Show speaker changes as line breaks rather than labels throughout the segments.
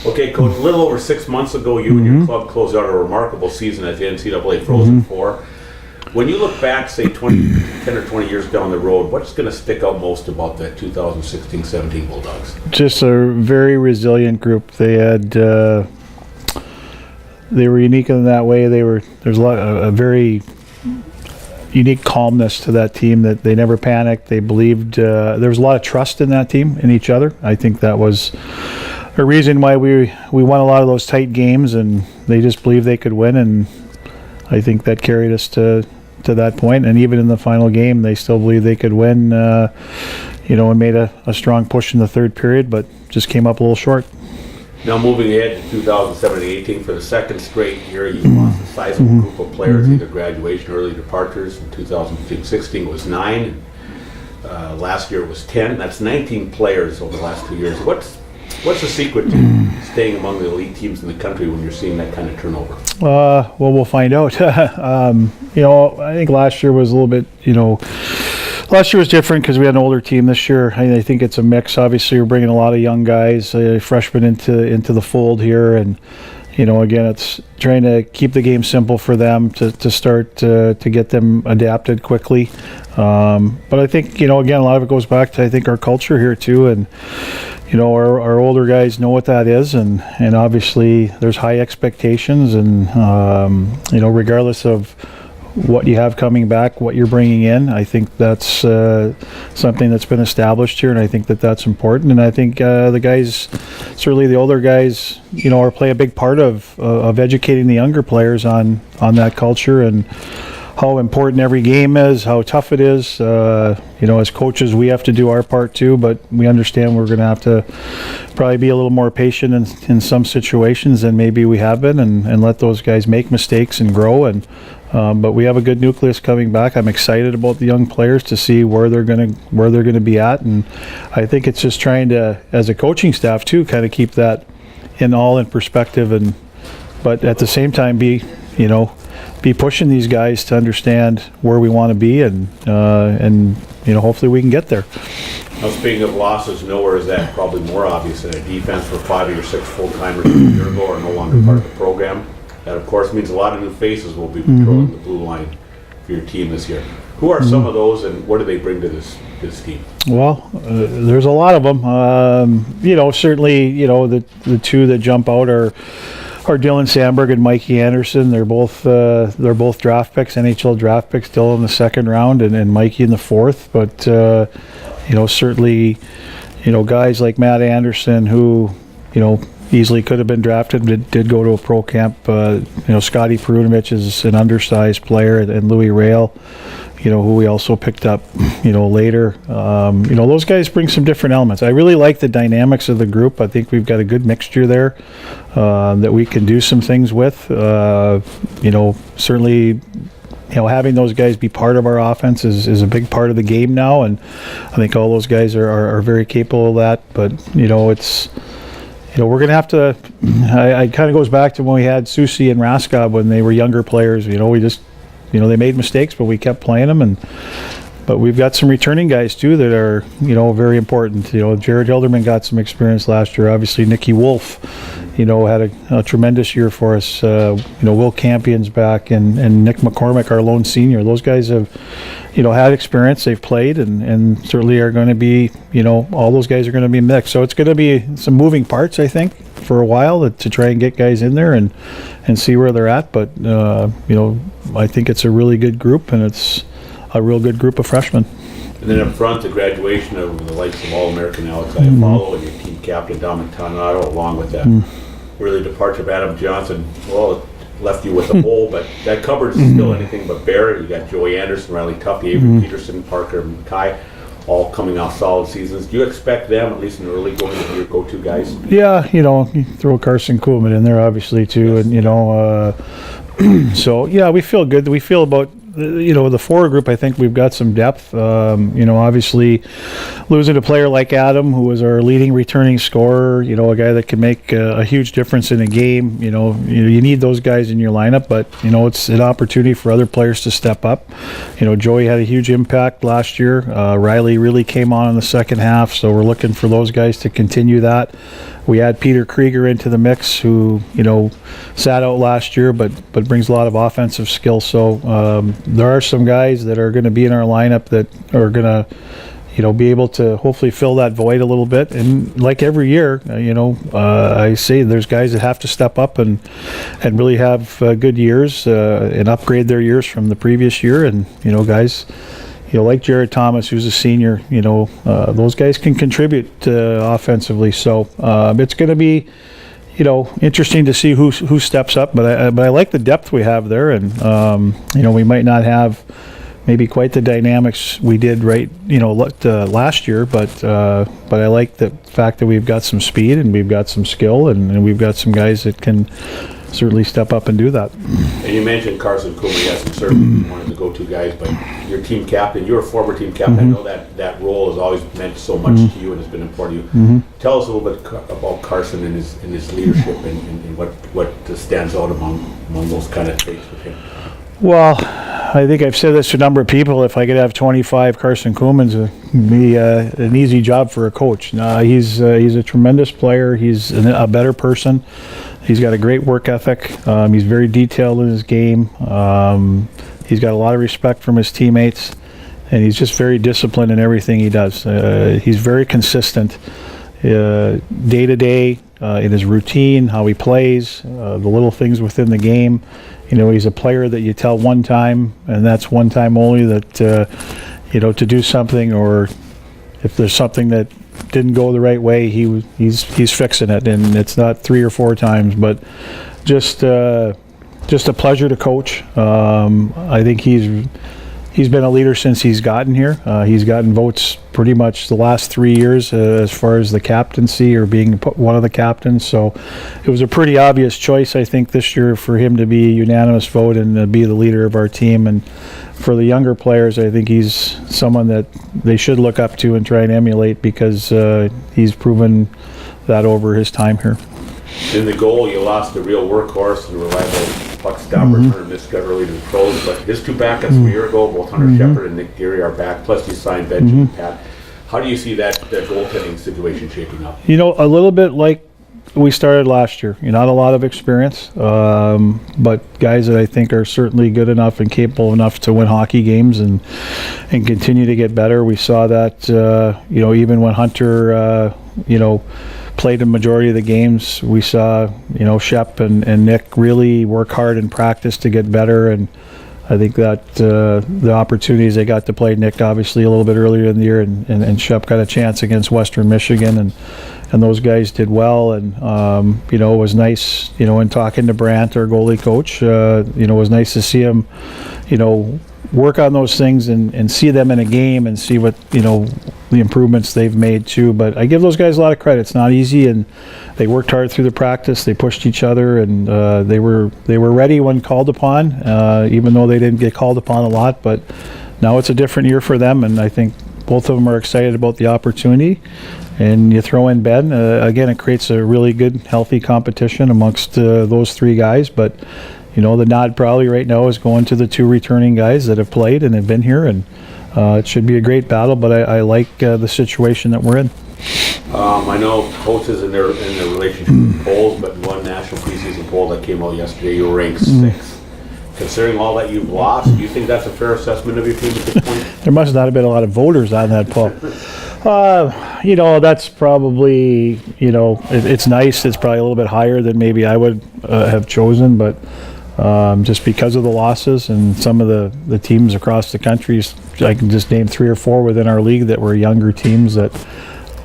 Okay, Coach, a little over 6 months ago, you and your club closed out a remarkable season at the NCAA Frozen Four. When you look back, say 10 or 20 years down the road, what's going to stick out most about that 2016-17 Bulldogs?
Just a very resilient group. They had, they were unique in that way. There's a very unique calmness to that team, that they never panicked. They believed, there was a lot of trust in that team, in each other. I think that was a reason why we won a lot of those tight games, and they just believed they could win, and I think that carried us to that point. And even in the final game, they still believed they could win, and made a strong push in the third period, but just came up a little short.
Now moving ahead to 2017-18, for the second straight year, you lost a sizable group of players, either graduation or early departures. In 2015-16 it was 9. Last year it was 10. That's 19 players over the last 2 years. What's the secret to staying among the elite teams in the country when you're seeing that kind of turnover?
Well, we'll find out. I think last year was a little bit, last year was different because we had an older team. This year, I think it's a mix. Obviously, we're bringing a lot of young guys, freshmen into the fold here, and again, it's trying to keep the game simple for them to start to get them adapted quickly. But I think again, a lot of it goes back to, I think, our culture here too, and our older guys know what that is, and obviously there's high expectations, and regardless of what you have coming back, what you're bringing in, I think that's something that's been established here, and I think that's important. And I think the guys, certainly the older guys, play a big part of educating the younger players on that culture and how important every game is, how tough it is. As coaches, we have to do our part too, but we understand we're going to have to probably be a little more patient in some situations than maybe we have been, and let those guys make mistakes and grow. But we have a good nucleus coming back. I'm excited about the young players to see where they're going to be at, and I think it's just trying to, as a coaching staff too, kind of keep that in perspective, but at the same time be pushing these guys to understand where we want to be, and hopefully we can get there.
Now, speaking of losses, nowhere is that probably more obvious than a defense for 5 of your 6 full-timers a year ago are no longer part of the program. That, of course, means a lot of new faces will be patrolling the blue line for your team this year. Who are some of those, and what do they bring to this team? Well,
there's a lot of them. Certainly, the two that jump out are Dylan Sandberg and Mikey Anderson. They're both draft picks, NHL draft picks, still in the second round, and Mikey in the fourth. But certainly, guys like Matt Anderson, who easily could have been drafted, did go to a pro camp. Scotty Perunovich is an undersized player, and Louis Rail, who we also picked up, later. Those guys bring some different elements. I really like the dynamics of the group. I think we've got a good mixture there that we can do some things with. Certainly, having those guys be part of our offense is a big part of the game now, and I think all those guys are very capable of that. But it's we're going to have to. It kind of goes back to when we had Susi and Raskob when they were younger players. We just they made mistakes, but we kept playing them, but we've got some returning guys too that are very important. Jared Hilderman got some experience last year. Obviously, Nicky Wolf, had a tremendous year for us. Will Campion's back, and Nick McCormick, our lone senior. Those guys have had experience. They've played, and certainly are going to be. All those guys are going to be mixed. So it's going to be some moving parts, I think, for a while to try and get guys in there and see where they're at. But I think it's a really good group, and it's a real good group of freshmen.
And then up front, the graduation of the likes of All-American Alex Iafallo and your team captain Dominic Tonnato, along with that early departure of Adam Johnson. Well, it left you with a hole, but that cupboard is still anything but bare. You got Joey Anderson, Riley Tuffy, Avery Peterson, Parker Mackay, all coming off solid seasons. Do you expect them, at least in the early going, to be your go-to guys?
Yeah, you throw Carson Kuhlman in there, obviously, too, yes. And so yeah, we feel good. We feel about the forward group, I think we've got some depth. Obviously losing a player like Adam, who was our leading returning scorer, a guy that can make a huge difference in a game. You need those guys in your lineup, but it's an opportunity for other players to step up. Joey had a huge impact last year. Riley really came on in the second half, so we're looking for those guys to continue that. We add Peter Krieger into the mix, who sat out last year, but brings a lot of offensive skill. So there are some guys that are going to be in our lineup that are going to be able to hopefully fill that void a little bit. And like every year, I say there's guys that have to step up and really have good years and upgrade their years from the previous year. And guys, like Jared Thomas, who's a senior, those guys can contribute offensively. So it's going to be, interesting to see who steps up. But I like the depth we have there, and we might not have maybe quite the dynamics we did last year, but I like the fact that we've got some speed and we've got some skill and we've got some guys that can certainly step up and do that.
And you mentioned Carson Kuhlman. Yes, I'm certainly one of the go-to guys, but your team captain, you're a former team captain. I know that role has always meant so much to you and has been important to you. Tell us a little bit about Carson and his leadership and what stands out among those kind of traits with him.
Well, I think I've said this to a number of people. If I could have 25 Carson Kuhlmans, it would be an easy job for a coach. He's a tremendous player. He's a better person. He's got a great work ethic. He's very detailed in his game. He's got a lot of respect from his teammates, and he's just very disciplined in everything he does. He's very consistent day to day in his routine, how he plays, the little things within the game. He's a player that you tell one time, and that's one time only, that to do something, or if there's something that didn't go the right way, he's fixing it, and it's not 3 or 4 times. But just a pleasure to coach. I think he's been a leader since he's gotten here. He's gotten votes pretty much the last 3 years as far as the captaincy or being one of the captains. So it was a pretty obvious choice, I think, this year for him to be a unanimous vote and be the leader of our team. And for the younger players, I think he's someone that they should look up to and try and emulate, because he's proven that over his time here.
In the goal, you lost the real workhorse, the reliable puck stopper, Hunter Miska, early to the pros, but his 2 backups from a year ago, both Hunter Shepard and Nick Geary, are back, plus you signed Benjamin Pat. How do you see that goaltending situation shaping up?
A little bit like we started last year. Not a lot of experience, but guys that I think are certainly good enough and capable enough to win hockey games and continue to get better. We saw that, even when Hunter, played a majority of the games, we saw, Shep and Nick really work hard in practice to get better. And I think that the opportunities they got to play, Nick obviously a little bit earlier in the year, and Shep got a chance against Western Michigan, and those guys did well. And it was nice, in talking to Brandt, our goalie coach, it was nice to see him, work on those things and see them in a game and see what the improvements they've made too. But I give those guys a lot of credit. It's not easy, and they worked hard through the practice. They pushed each other, and they were ready when called upon, even though they didn't get called upon a lot. But now it's a different year for them, and I think both of them are excited about the opportunity. And you throw in Ben, again, it creates a really good, healthy competition amongst those 3 guys. But the nod probably right now is going to the 2 returning guys that have played and have been here, and it should be a great battle. But I like the situation that we're in.
I know coaches in their relationship with polls, but in one national preseason poll that came out yesterday, you were ranked 6th. Considering all that you've lost, do you think that's a fair assessment of your team at this point?
There must not have been a lot of voters on that poll. That's probably, it's nice. It's probably a little bit higher than maybe I would have chosen, but just because of the losses and some of the teams across the country, I can just name 3 or 4 within our league that were younger teams that,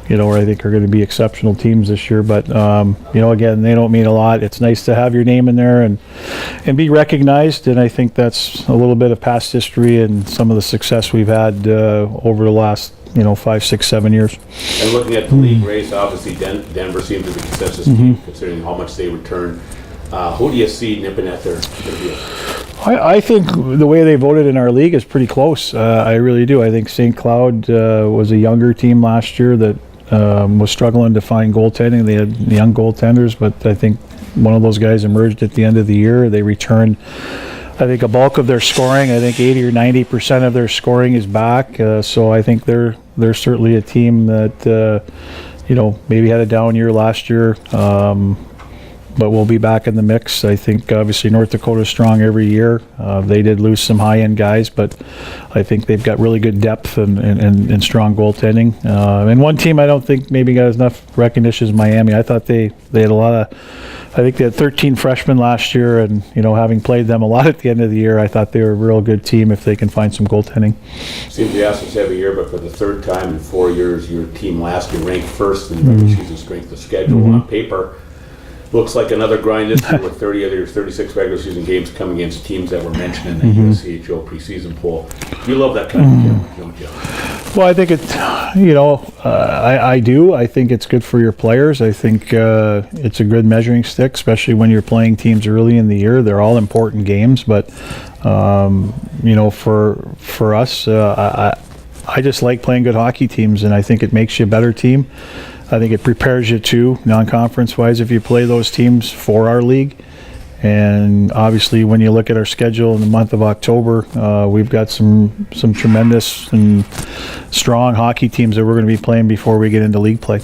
I think are going to be exceptional teams this year. But, again, they don't mean a lot. It's nice to have your name in there and be recognized. And I think that's a little bit of past history and some of the success we've had over the last 5, 6, 7 years.
And looking at the league race, obviously Denver seems to be the consensus team, considering how much they return. Who do you see nipping at their deal?
I think the way they voted in our league is pretty close. I really do. I think St. Cloud was a younger team last year that was struggling to find goaltending. They had young goaltenders, but I think one of those guys emerged at the end of the year. They returned, I think, a bulk of their scoring. I think 80 or 90% of their scoring is back. So I think they're certainly a team that maybe had a down year last year. But we'll be back in the mix. I think obviously North Dakota's strong every year. They did lose some high-end guys, but I think they've got really good depth and strong goaltending. And one team I don't think maybe got enough recognition is Miami. I thought they had a lot of, I think they had 13 freshmen last year, and having played them a lot at the end of the year, I thought they were a real good team if they can find some goaltending.
Seems we ask this every year, but for the third time in 4 years, your team last year ranked first in the regular season strength of schedule on paper. Looks like another grind this year with 30 of your 36 regular season games coming against teams that were mentioned in the USCHO preseason poll. You love that kind of game, don't you?
Well, I think I do. I think it's good for your players. I think it's a good measuring stick, especially when you're playing teams early in the year. They're all important games, but for us, I just like playing good hockey teams, and I think it makes you a better team. I think it prepares you too, non-conference wise, if you play those teams for our league. And obviously, when you look at our schedule in the month of October, we've got some tremendous and strong hockey teams that we're going to be playing before we get into league play.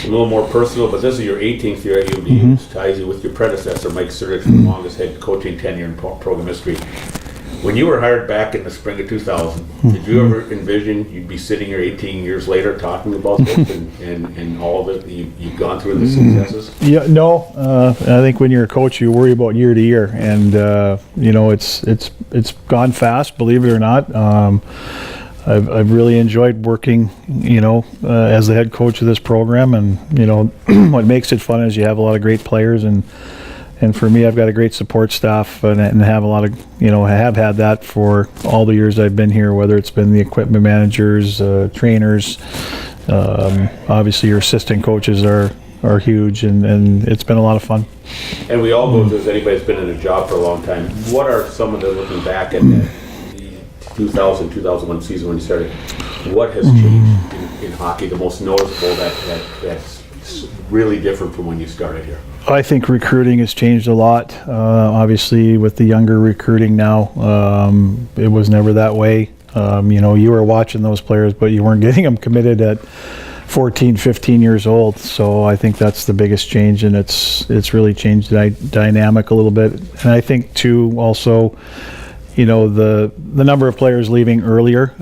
A little more personal, but this is your 18th year at UD, which ties you with your predecessor, Mike Surdich, the longest head coaching tenure in program history. When you were hired back in the spring of 2000, did you ever envision you'd be sitting here 18 years later talking about this and all that you've gone through the successes?
Yeah, no. I think when you're a coach, you worry about year to year, and it's gone fast. Believe it or not, I've really enjoyed working, as the head coach of this program, and what makes it fun is you have a lot of great players and for me, I've got a great support staff and have a lot of, I have had that for all the years I've been here, whether it's been the equipment managers, trainers, obviously your assistant coaches are huge, and it's been a lot of fun. And
we all go through, as anybody that's been in a job for a long time, what are some of the, looking back at the 2000-2001 season when you started, what has changed in hockey, the most noticeable that's really different from when you started here?
I think recruiting has changed a lot. Obviously, with the younger recruiting now, it was never that way. You were watching those players, but you weren't getting them committed at 14, 15 years old. So I think that's the biggest change, and it's really changed the dynamic a little bit. And I think too, also, the number of players leaving earlier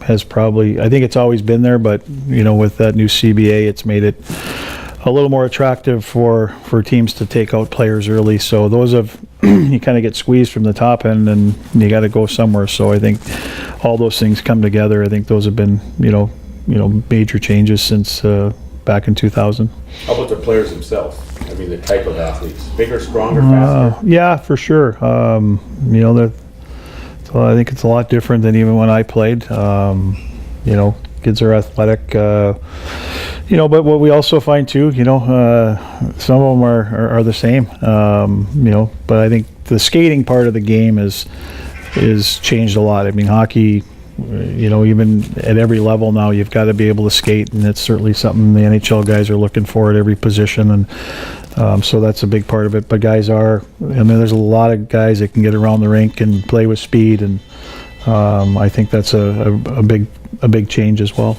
has probably, I think it's always been there, but with that new CBA, it's made it a little more attractive for teams to take out players early. So those you kind of get squeezed from the top end, and you got to go somewhere. So I think all those things come together. I think those have been major changes since back in 2000.
How about the players themselves? I mean, the type of athletes, bigger, stronger, faster.
Yeah, for sure. So I think it's a lot different than even when I played. Kids are athletic. But what we also find too, some of them are the same. But I think the skating part of the game is changed a lot. I mean, hockey, even at every level now, you've got to be able to skate, and it's certainly something the NHL guys are looking for at every position, and so that's a big part of it. But there's a lot of guys that can get around the rink and play with speed, and I think that's a big change as well.